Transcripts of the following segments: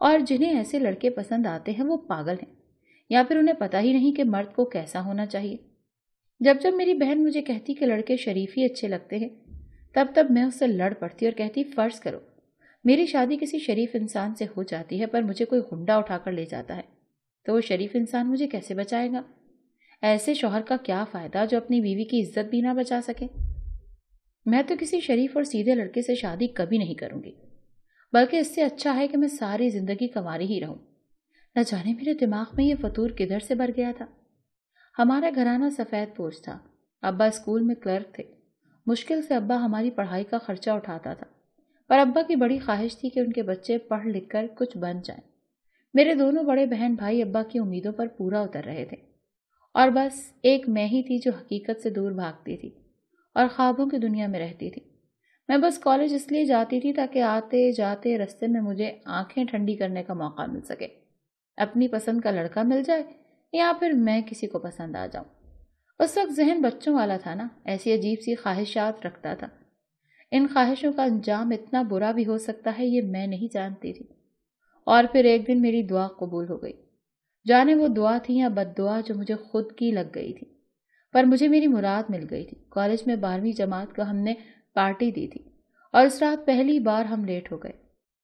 اور جنہیں ایسے لڑکے پسند آتے ہیں وہ پاگل ہیں یا پھر انہیں پتہ ہی نہیں کہ مرد کو کیسا ہونا چاہیے۔ جب جب میری بہن مجھے کہتی کہ لڑکے شریف ہی اچھے لگتے ہیں، تب میں اس سے لڑ پڑتی اور کہتی فرض کرو میری شادی کسی شریف انسان سے ہو جاتی ہے پر مجھے کوئی غنڈہ اٹھا کر لے جاتا ہے تو وہ شریف انسان مجھے کیسے بچائے گا؟ ایسے شوہر کا کیا فائدہ جو اپنی بیوی کی عزت بھی نہ بچا سکے؟ میں تو کسی شریف اور سیدھے لڑکے سے شادی کبھی نہیں کروں گی، بلکہ اس سے اچھا ہے کہ میں ساری زندگی کنواری ہی رہوں۔ نہ جانے میرے دماغ میں یہ فطور کدھر سے بھر گیا تھا۔ ہمارا گھرانہ سفید پوش تھا، ابا اسکول میں کلرک تھے، مشکل سے ابا ہماری پڑھائی کا خرچہ اٹھاتا تھا، پر ابا کی بڑی خواہش تھی کہ ان کے بچے پڑھ لکھ کر کچھ بن جائیں۔ میرے دونوں بڑے بہن بھائی ابا کی امیدوں پر پورا اتر رہے تھے اور بس ایک میں ہی تھی جو حقیقت سے دور بھاگتی تھی اور خوابوں کی دنیا میں رہتی تھی۔ میں بس کالج اس لیے جاتی تھی تاکہ آتے جاتے رستے میں مجھے آنکھیں ٹھنڈی کرنے کا موقع مل سکے، اپنی پسند کا لڑکا مل جائے یا پھر میں کسی کو پسند آ جاؤں۔ اس وقت ذہن بچوں والا تھا نا، ایسی عجیب سی خواہشات رکھتا تھا۔ ان خواہشوں کا انجام اتنا برا بھی ہو سکتا ہے یہ میں نہیں جانتی تھی۔ اور پھر ایک دن میری دعا قبول ہو گئی، جانے وہ دعا تھی یا بد دعا جو مجھے خود کی لگ گئی تھی، پر مجھے میری مراد مل گئی تھی۔ کالج میں 12ویں جماعت کو ہم نے پارٹی دی تھی اور اس رات پہلی بار ہم لیٹ ہو گئے۔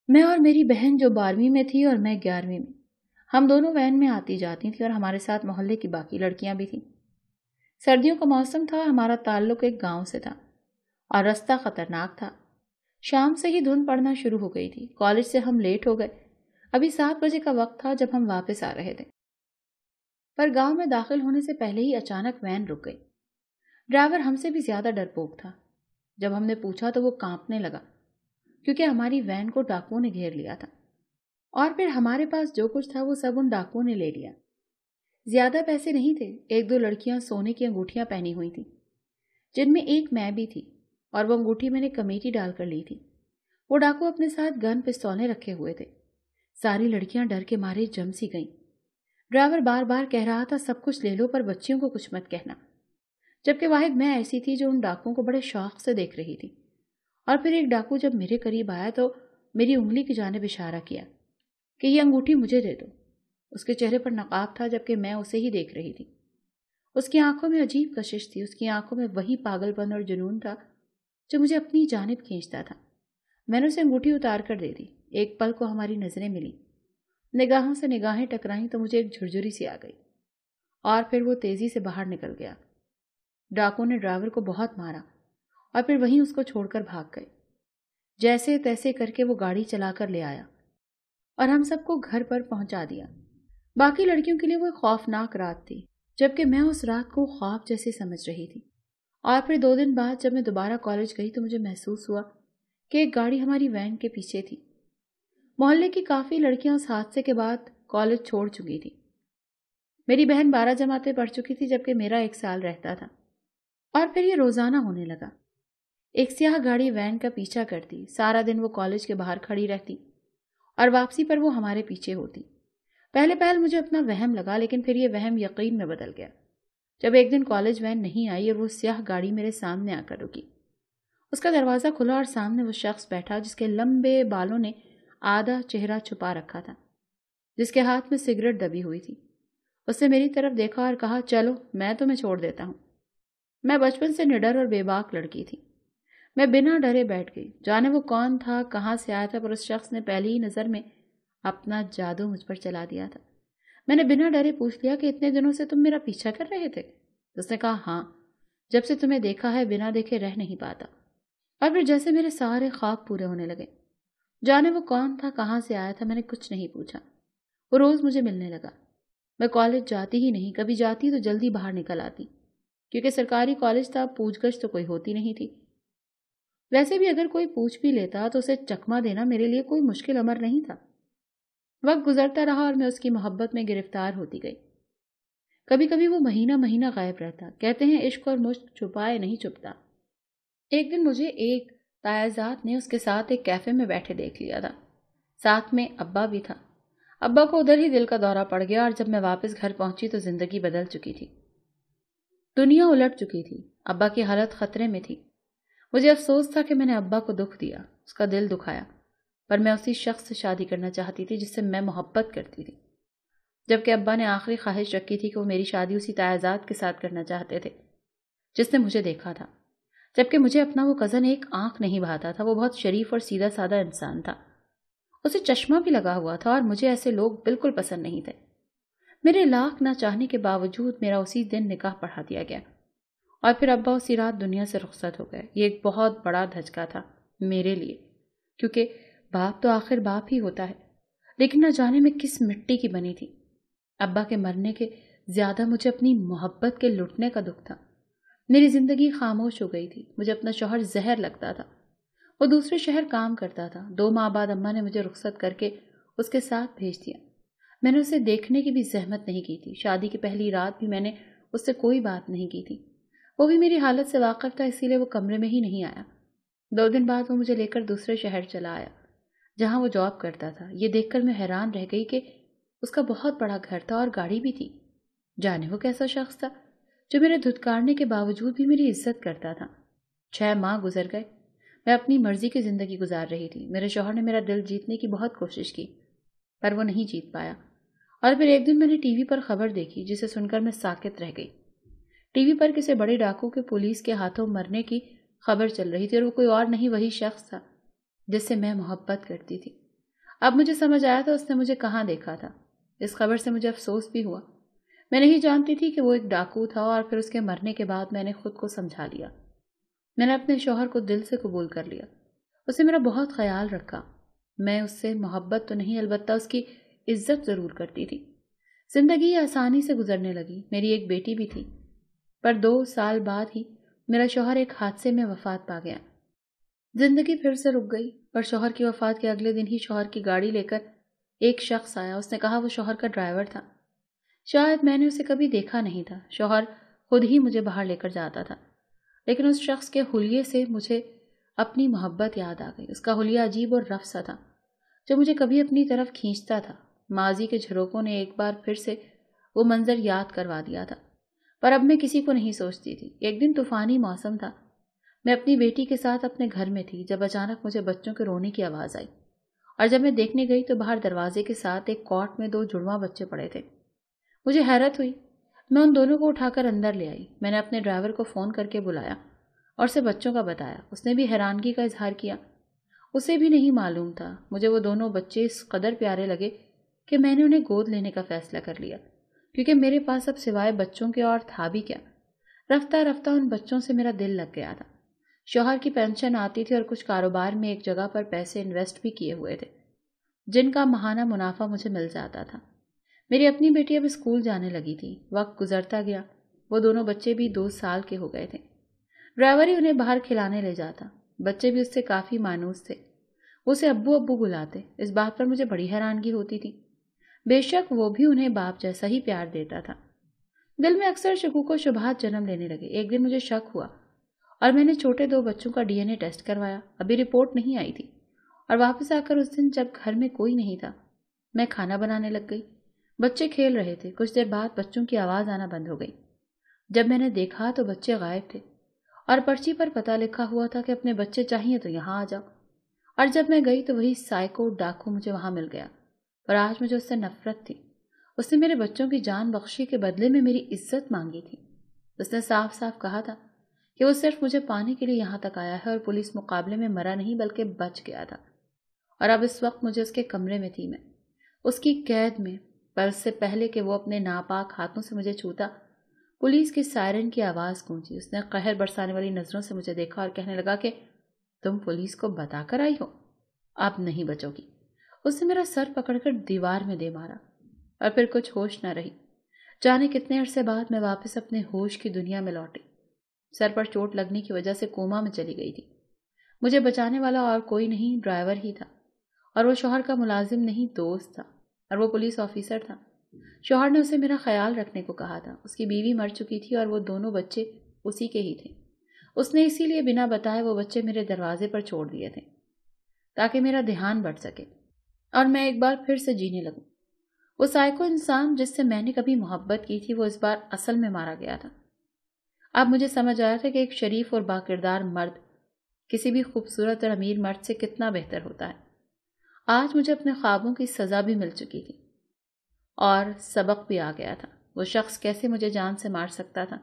میں اور میری بہن جو 12ویں میں تھی اور میں 11ویں میں، ہم دونوں وین میں آتی جاتی تھیں اور ہمارے ساتھ محلے کی باقی لڑکیاں بھی تھیں۔ سردیوں کا موسم تھا، ہمارا تعلق ایک گاؤں سے تھا اور رستہ خطرناک تھا۔ شام سے ہی دھند پڑنا شروع ہو گئی تھی۔ کالج سے ہم لیٹ ہو گئے، ابھی 7 بجے کا وقت تھا جب ہم واپس آ رہے تھے، پر گاؤں میں داخل ہونے سے پہلے ہی اچانک وین رک گئی۔ ڈرائیور ہم سے بھی زیادہ ڈرپوک تھا۔ جب ہم نے پوچھا تو وہ کانپنے لگا کیونکہ ہماری وین کو ڈاکوؤں نے گھیر لیا تھا اور پھر ہمارے پاس جو کچھ تھا وہ سب ان ڈاکوؤں نے لے لیا۔ زیادہ پیسے نہیں تھے، 1-2 لڑکیاں سونے کی انگوٹھیاں پہنی ہوئی تھیں جن میں ایک میں بھی تھی اور وہ انگوٹھی میں نے کمیٹی ڈال کر لی تھی۔ وہ ڈاکو اپنے ساتھ گن پستولیں رکھے ہوئے تھے۔ ساری لڑکیاں ڈر کے مارے جم سی گئیں۔ ڈرائیور بار بار کہہ رہا تھا سب کچھ لے لو پر بچیوں کو کچھ مت کہنا، جبکہ واحد میں ایسی تھی جو ان ڈاکوؤں کو بڑے شوق سے دیکھ رہی تھی۔ اور پھر ایک ڈاکو جب میرے قریب آیا تو میری انگلی کی جانب اشارہ کیا کہ یہ انگوٹھی مجھے دے دو۔ اس کے چہرے پر نقاب تھا جبکہ میں اسے ہی دیکھ رہی تھی۔ اس کی آنکھوں میں عجیب کشش تھی، اس کی آنکھوں میں وہی پاگل پن اور جنون تھا جو مجھے اپنی جانب کھینچتا تھا۔ میں نے اسے انگوٹھی اتار کر دے دی۔ ایک پل کو ہماری نظریں ملی، نگاہوں سے نگاہیں ٹکرائیں تو مجھے ایک جھرجھری سی آ گئی اور پھر وہ تیزی سے باہر نکل گیا۔ ڈاکو نے ڈرائیور کو بہت مارا اور پھر وہیں اس کو چھوڑ کر بھاگ گئے۔ جیسے تیسے کر کے وہ گاڑی چلا کر لے آیا اور ہم سب کو گھر پر پہنچا دیا۔ باقی لڑکیوں کے لیے وہ ایک خوفناک رات تھی، جبکہ میں اس رات کو خواب جیسے سمجھ رہی تھی۔ اور پھر 2 دن بعد جب میں دوبارہ کالج گئی تو مجھے محسوس ہوا کہ ایک گاڑی ہماری وین کے پیچھے تھی۔ محلے کی کافی لڑکیاں اس حادثے کے بعد کالج چھوڑ چکی تھی۔ میری بہن 12 جماعتیں پڑھ چکی تھی جبکہ میرا 1 سال رہتا تھا۔ اور پھر یہ روزانہ ہونے لگا۔ ایک سیاہ گاڑی وین کا پیچھا کرتی، سارا دن وہ کالج کے باہر کھڑی رہتی اور واپسی پر وہ ہمارے پیچھے ہوتی۔ پہل مجھے اپنا وہم لگا، لیکن پھر یہ وہم یقین میں بدل گیا جب ایک دن کالج وین نہیں آئی اور وہ سیاہ گاڑی میرے سامنے آ کر رکی۔ اس کا دروازہ کھلا اور سامنے وہ شخص بیٹھا جس کے لمبے بالوں نے آدھا چہرہ چھپا رکھا تھا، جس کے ہاتھ میں سگریٹ دبی ہوئی تھی۔ اس نے میری طرف دیکھا اور کہا چلو میں تمہیں چھوڑ دیتا ہوں۔ میں بچپن سے نڈر اور بے باک لڑکی تھی۔ میں بنا ڈرے بیٹھ گئی۔ جانے وہ کون تھا، کہاں سے آیا تھا، پر اس شخص نے پہلی ہی نظر میں اپنا جادو مجھ پر چلا دیا تھا۔ میں نے بنا ڈرے پوچھ لیا کہ اتنے دنوں سے تم میرا پیچھا کر رہے تھے؟ اس نے کہا ہاں، جب سے تمہیں دیکھا ہے بنا دیکھے رہ نہیں پاتا۔ اور پھر جیسے میرے سارے خواب پورے ہونے لگے۔ جانے وہ کون تھا، کہاں سے آیا تھا، میں نے کچھ نہیں پوچھا۔ وہ روز مجھے ملنے لگا۔ میں کالج جاتی ہی نہیں، کبھی جاتی تو جلدی باہر نکل آتی، کیونکہ سرکاری کالج تھا، پوچھ گچھ تو کوئی ہوتی نہیں تھی۔ ویسے بھی اگر کوئی پوچھ بھی لیتا تو اسے چکما دینا میرے لیے کوئی مشکل امر نہیں تھا۔ وقت گزرتا رہا اور میں اس کی محبت میں گرفتار ہوتی گئی۔ کبھی کبھی وہ مہینہ مہینہ غائب رہتا۔ کہتے ہیں عشق اور مشق چھپائے نہیں چھپتا۔ ایک دن مجھے ایک تایزات نے اس کے ساتھ ایک کیفے میں بیٹھے دیکھ لیا تھا، ساتھ میں ابا بھی تھا۔ ابا کو ادھر ہی دل کا دورہ پڑ گیا اور جب میں واپس گھر پہنچی تو زندگی بدل چکی تھی، دنیا الٹ چکی تھی۔ ابا کی حالت خطرے میں تھی۔ مجھے افسوس تھا کہ میں نے ابا کو دکھ دیا، اس کا دل دکھایا۔ پر میں اسی شخص سے شادی کرنا چاہتی تھی جس سے میں محبت کرتی تھی، جبکہ ابا نے آخری خواہش رکھی تھی کہ وہ میری شادی اسی تایزاد کے ساتھ کرنا چاہتے تھے جس نے مجھے دیکھا تھا، جبکہ مجھے اپنا وہ کزن ایک آنکھ نہیں بھاتا تھا۔ وہ بہت شریف اور سیدھا سادہ انسان تھا، اسے چشمہ بھی لگا ہوا تھا، اور مجھے ایسے لوگ بالکل پسند نہیں تھے۔ میرے لاکھ نہ چاہنے کے باوجود میرا اسی دن نکاح پڑھا دیا گیا، اور پھر ابا اسی رات دنیا سے رخصت ہو گئے۔ یہ ایک بہت بڑا دھچکا تھا میرے لیے، کیونکہ باپ تو آخر باپ ہی ہوتا ہے، لیکن نہ جانے میں کس مٹی کی بنی تھی۔ ابا کے مرنے کے زیادہ مجھے اپنی محبت کے لٹنے کا دکھ تھا۔ میری زندگی خاموش ہو گئی تھی، مجھے اپنا شوہر زہر لگتا تھا۔ وہ دوسرے شہر کام کرتا تھا۔ 2 ماہ بعد اماں نے مجھے رخصت کر کے اس کے ساتھ بھیج دیا۔ میں نے اسے دیکھنے کی بھی زحمت نہیں کی تھی۔ شادی کی پہلی رات بھی میں نے اس سے کوئی بات نہیں کی تھی۔ وہ بھی میری حالت سے واقف تھا، اسی لیے وہ کمرے میں ہی نہیں آیا۔ 2 دن بعد وہ مجھے لے کر دوسرے شہر چلا آیا جہاں وہ جاب کرتا تھا۔ یہ دیکھ کر میں حیران رہ گئی کہ اس کا بہت بڑا گھر تھا اور گاڑی بھی تھی۔ جانے وہ کیسا شخص تھا جو میرے دھتکارنے کے باوجود بھی میری عزت کرتا تھا۔ 6 ماہ گزر گئے۔ میں اپنی مرضی کی زندگی گزار رہی تھی۔ میرے شوہر نے میرا دل جیتنے کی بہت کوشش کی، پر وہ نہیں جیت پایا۔ اور پھر ایک دن میں نے ٹی وی پر خبر دیکھی، جسے سن کر میں ساکت رہ گئی۔ ٹی وی پر کسی بڑے ڈاکو کے پولیس کے ہاتھوں مرنے کی خبر چل رہی تھی، اور وہ کوئی اور نہیں، وہی شخص تھا جس سے میں محبت کرتی تھی۔ اب مجھے سمجھ آیا تھا اس نے مجھے کہاں دیکھا تھا۔ اس خبر سے مجھے افسوس بھی ہوا۔ میں نہیں جانتی تھی کہ وہ ایک ڈاکو تھا، اور پھر اس کے مرنے کے بعد میں نے خود کو سمجھا لیا۔ میں نے اپنے شوہر کو دل سے قبول کر لیا۔ اس نے میرا بہت خیال رکھا۔ میں اس سے محبت تو نہیں، البتہ اس کی عزت ضرور کرتی تھی۔ زندگی آسانی سے گزرنے لگی۔ میری ایک بیٹی بھی تھی، پر 2 سال بعد ہی میرا شوہر ایک حادثے میں وفات پا گیا۔ زندگی پھر سے رک گئی، اور شوہر کی وفات کے اگلے دن ہی شوہر کی گاڑی لے کر ایک شخص آیا۔ اس نے کہا وہ شوہر کا ڈرائیور تھا۔ شاید میں نے اسے کبھی دیکھا نہیں تھا۔ شوہر خود ہی مجھے باہر لے کر جاتا تھا، لیکن اس شخص کے حلیے سے مجھے اپنی محبت یاد آ گئی۔ اس کا حلیہ عجیب اور رف سا تھا جو مجھے کبھی اپنی طرف کھینچتا تھا۔ ماضی کے جھروکوں نے ایک بار پھر سے وہ منظر یاد کروا دیا تھا، پر اب میں کسی کو نہیں سوچتی تھی۔ ایک دن طوفانی موسم تھا۔ میں اپنی بیٹی کے ساتھ اپنے گھر میں تھی جب اچانک مجھے بچوں کے رونے کی آواز آئی، اور جب میں دیکھنے گئی تو باہر دروازے کے ساتھ ایک کاٹ میں 2 جڑواں بچے پڑے تھے۔ مجھے حیرت ہوئی۔ میں ان دونوں کو اٹھا کر اندر لے آئی۔ میں نے اپنے ڈرائیور کو فون کر کے بلایا اور اسے بچوں کا بتایا۔ اس نے بھی حیرانگی کا اظہار کیا۔ اسے بھی نہیں معلوم تھا۔ مجھے وہ دونوں بچے اس قدر پیارے لگے کہ میں نے انہیں گود لینے کا فیصلہ کر لیا، کیونکہ میرے پاس اب سوائے بچوں کے اور تھا بھی کیا۔ رفتہ رفتہ ان بچوں سے میرا دل لگ گیا تھا۔ شوہر کی پینشن آتی تھی، اور کچھ کاروبار میں ایک جگہ پر پیسے انویسٹ بھی کیے ہوئے تھے جن کا ماہانہ منافع مجھے مل جاتا تھا۔ میری اپنی بیٹی اب اسکول جانے لگی تھی۔ وقت گزرتا گیا۔ وہ دونوں بچے بھی 2 سال کے ہو گئے تھے۔ ڈرائیور ہی انہیں باہر کھلانے لے جاتا۔ بچے بھی اس سے کافی مانوس تھے۔ وہ اسے ابو ابو بلاتے۔ اس بات پر مجھے بڑی حیرانگی ہوتی تھی۔ بے شک وہ بھی انہیں باپ جیسا ہی پیار دیتا تھا۔ دل میں اکثر شکوک و شبہات جنم لینے لگے۔ ایک دن مجھے شک ہوا، اور میں نے چھوٹے 2 بچوں کا DNA ٹیسٹ کروایا۔ ابھی رپورٹ نہیں آئی تھی، اور واپس آ کر اس دن جب گھر میں کوئی نہیں تھا، میں کھانا بنانے لگ گئی۔ بچے کھیل رہے تھے۔ کچھ دیر بعد بچوں کی آواز آنا بند ہو گئی۔ جب میں نے دیکھا تو بچے غائب تھے، اور پرچی پر پتہ لکھا ہوا تھا کہ اپنے بچے چاہیے تو یہاں آ جاؤ۔ اور جب میں گئی تو وہی سائیکو ڈاکو مجھے وہاں مل گیا، پر آج مجھے اس سے نفرت تھی۔ اس نے میرے بچوں کی جان بخشی کے بدلے میں میری عزت مانگی تھی۔ اس نے صاف صاف کہا تھا کہ وہ صرف مجھے پانے کے لیے یہاں تک آیا ہے، اور پولیس مقابلے میں مرا نہیں بلکہ بچ گیا تھا۔ اور اب اس وقت مجھے اس کے کمرے میں تھی، میں اس کی قید میں۔ پر اس سے پہلے کہ وہ اپنے ناپاک ہاتھوں سے مجھے چھوتا، پولیس کی سائرن کی آواز گونجی۔ اس نے قہر برسانے والی نظروں سے مجھے دیکھا اور کہنے لگا کہ تم پولیس کو بتا کر آئی ہو، اب نہیں بچو گی۔ اس نے میرا سر پکڑ کر دیوار میں دے مارا، اور پھر کچھ ہوش نہ رہی۔ جانے کتنے عرصے بعد میں واپس اپنے ہوش کی دنیا میں لوٹی۔ سر پر چوٹ لگنے کی وجہ سے کوما میں چلی گئی تھی۔ مجھے بچانے والا اور کوئی نہیں، ڈرائیور ہی تھا، اور وہ شوہر کا ملازم نہیں، دوست تھا، اور وہ پولیس آفیسر تھا۔ شوہر نے اسے میرا خیال رکھنے کو کہا تھا۔ اس کی بیوی مر چکی تھی، اور وہ دونوں بچے اسی کے ہی تھے۔ اس نے اسی لیے بنا بتائے وہ بچے میرے دروازے پر چھوڑ دیے تھے تاکہ میرا دھیان بٹ سکے اور میں ایک بار پھر سے جینے لگوں۔ وہ سائیکو انسان جس سے میں نے کبھی محبت کی تھی، وہ اس بار اصل میں مارا گیا تھا۔ اب مجھے سمجھ آیا تھا کہ ایک شریف اور باکردار مرد کسی بھی خوبصورت اور امیر مرد سے کتنا بہتر ہوتا ہے۔ آج مجھے اپنے خوابوں کی سزا بھی مل چکی تھی اور سبق بھی آ گیا تھا۔ وہ شخص کیسے مجھے جان سے مار سکتا تھا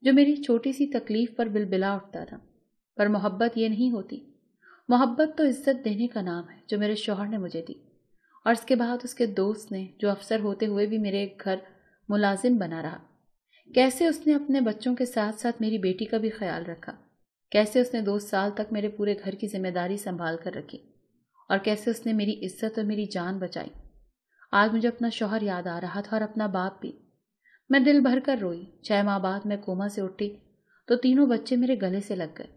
جو میری چھوٹی سی تکلیف پر بلبلا اٹھتا تھا۔ پر محبت یہ نہیں ہوتی۔ محبت تو عزت دینے کا نام ہے جو میرے شوہر نے مجھے دی، اور اس کے بعد اس کے دوست نے، جو افسر ہوتے ہوئے بھی میرے گھر ملازم بنا رہا۔ کیسے اس نے اپنے بچوں کے ساتھ ساتھ میری بیٹی کا بھی خیال رکھا، کیسے اس نے 2 سال تک میرے پورے گھر کی ذمہ داری سنبھال کر رکھی، اور کیسے اس نے میری عزت اور میری جان بچائی۔ آج مجھے اپنا شوہر یاد آ رہا تھا اور اپنا باپ بھی۔ میں دل بھر کر روئی۔ 6 ماہ بعد میں کوما سے اٹھی تو تینوں بچے میرے گلے سے لگ گئے،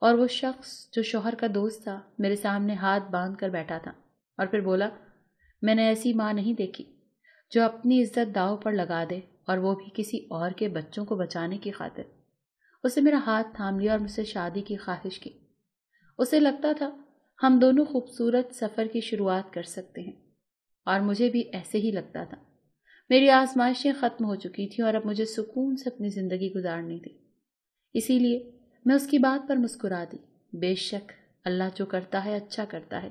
اور وہ شخص جو شوہر کا دوست تھا میرے سامنے ہاتھ باندھ کر بیٹھا تھا اور پھر بولا، میں نے ایسی ماں نہیں دیکھی جو اپنی عزت داؤ پر لگا دے، اور وہ بھی کسی اور کے بچوں کو بچانے کی خاطر۔ اسے میرا ہاتھ تھام لیا اور مجھ سے شادی کی خواہش کی۔ اسے لگتا تھا ہم دونوں خوبصورت سفر کی شروعات کر سکتے ہیں، اور مجھے بھی ایسے ہی لگتا تھا۔ میری آزمائشیں ختم ہو چکی تھیں اور اب مجھے سکون سے اپنی زندگی گزارنی تھی۔ اسی لیے میں اس کی بات پر مسکرا دی۔ بے شک اللہ جو کرتا ہے اچھا کرتا ہے۔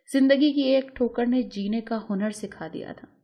زندگی کی ایک ٹھوکر نے جینے کا ہنر سکھا دیا تھا۔